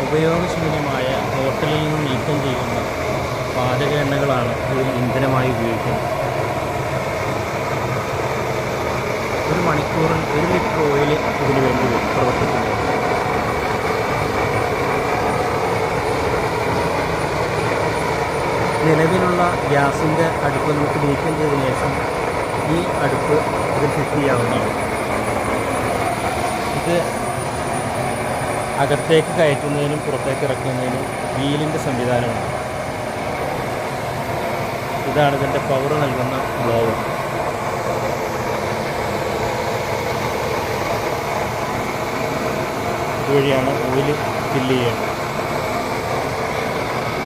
ഉപയോഗശൂന്യമായ ഹോട്ടലിൽ നിന്ന് നീക്കം ചെയ്യുന്ന പാചക എണ്ണകളാണ് ഇതിൽ ഇന്ധനമായി ഉപയോഗിക്കുന്നത്. ഒരു മണിക്കൂറിൽ 1 ലിറ്റർ ഓയിൽ ഇതിനു വേണ്ടി പ്രവർത്തിക്കുന്നു. നിലവിലുള്ള ഗ്യാസിൻ്റെ അടുപ്പ് നമുക്ക് നീക്കം ചെയ്തതിനു ശേഷം ഈ അടുപ്പ് ഇതിൽ ഫിറ്റ് ചെയ്യാവുന്നതാണ്. ഇത് അകത്തേക്ക് കയറ്റുന്നതിനും പുറത്തേക്ക് ഇറക്കുന്നതിനും വീലിൻ്റെ സംവിധാനമുണ്ട്. ഇതാണ് ഇതിൻ്റെ പവർ നൽകുന്ന ബ്ലോവർ. ഇതുവഴിയാണ് ഓയിൽ ഫില്ല് ചെയ്യേണ്ടത്.